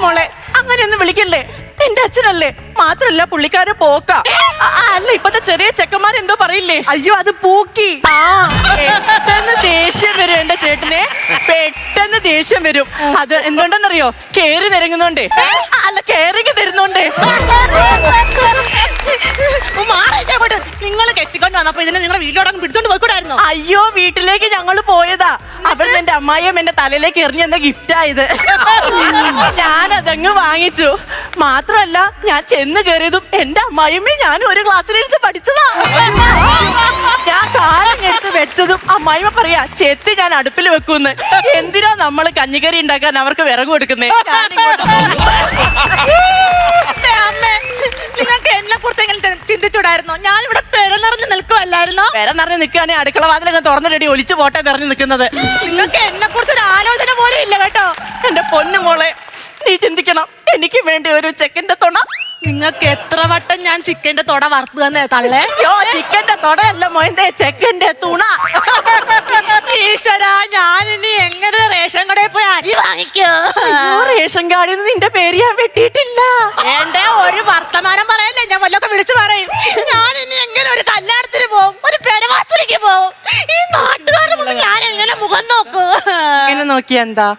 മോളെ അങ്ങനെയൊന്നും വിളിക്കല്ലേ, എന്റെ അച്ഛനല്ലേ. മാത്രല്ല പുള്ളിക്കാരെ പോക്ക. അല്ല ഇപ്പത്തെ ചെറിയ ചെക്കന്മാരെന്തോ പറയില്ലേ, അയ്യോ അത് പൂക്കി. പെട്ടെന്ന് ദേഷ്യം വരും എന്റെ ചേട്ടനെ, പെട്ടെന്ന് ദേഷ്യം വരും. അത് എന്തുകൊണ്ടെന്നറിയോ, കേറി നിരങ്ങുന്നോണ്ടേ. അല്ല കേറിക്ക് തരുന്നോണ്ടേ. നിങ്ങൾ കെട്ടിക്കൊണ്ട് വന്നപ്പോ ഇതിനെ നിങ്ങളുടെ വീട്ടിലോടങ്ങ് പിടിച്ചോണ്ട് പോയിക്കൂടായിരുന്നു? അയ്യോ വീട്ടിലേക്ക് ഞങ്ങള് പോയതാ. അവിടെ എന്റെ അമ്മായിയും എന്റെ തലയിലേക്ക് എറിഞ്ഞെന്ന ഗിഫ്റ്റ് ആയത്. ഞാനതങ്ങ് വാങ്ങിച്ചു. മാത്രമല്ല ഞാൻ ചെന്ന് കയറിയതും എന്റെ അമ്മായിയമ്മയും ഞാനും ഒരു ക്ലാസ്സിലിരുന്ന് പഠിച്ചതാ. ഞാൻ കാലം എടുത്ത് വെച്ചതും അമ്മായിമ്മ പറയാ ചെത്തി ഞാൻ അടുപ്പിൽ വെക്കൂന്ന്. എന്തിനാ നമ്മള് കഞ്ഞിക്കറി ഉണ്ടാക്കാൻ അവർക്ക് വിറക് കൊടുക്കുന്നേ. നിങ്ങൾക്ക് എന്നെ കുറിച്ച് എങ്ങനെ ചിന്തിച്ചൂടായിരുന്നോ? ഞാനിവിടെ പെരനിറഞ്ഞ് നിൽക്കുവല്ലായിരുന്നോ? പെര നിറഞ്ഞ് നിൽക്കുകയാണെങ്കിൽ അടുക്കള വാതിലൊക്കെ തുറന്നു റെഡി ഒലിച്ചു പോട്ടെ നിറഞ്ഞു നിൽക്കുന്നത്. നിങ്ങൾക്ക് എന്നെ കുറിച്ച് ഒരു ആലോചന പോലും ഇല്ല കേട്ടോ. എന്റെ പൊന്നു മോളെ നീ ചിന്തിക്കണം, എനിക്ക് വേണ്ടി ഒരു ചെക്കന്റെ തൊട. നിങ്ങൾക്ക് എത്ര വട്ടം ഞാൻ ചിക്കന്റെ തൊട വറുത്തു തന്നെ തള്ളേ? ചിക്കന്റെ തൊടയല്ല മോയന്റെ, ചെക്കന്റെ തുണ. ഈശ്വര, ഞാനിനി എങ്ങനെ റേഷൻ കടയിൽ പോയി അരി വാങ്ങിക്കോ? റേഷൻ കാർഡിൽ നിന്ന് നിന്റെ പേര് ഞാൻ വെട്ടിയിട്ടില്ല. എന്റെ ഒരു വർത്തമാനം പറയല്ലേ, ഞാൻ വല്ലതൊക്കെ വിളിച്ചു പറയും. ഞാനിനി എങ്ങനെ ഒരു കല്യാണത്തിന് പോവും, ഒരു പെരവാസത്തിലേക്ക് പോവും? ഈ നാട്ടുകാരുടെ മുന്നിൽ ഞാൻ എങ്ങനെ മുഖം നോക്കൂ? ഇങ്ങനെ നോക്കിയാ എന്താ?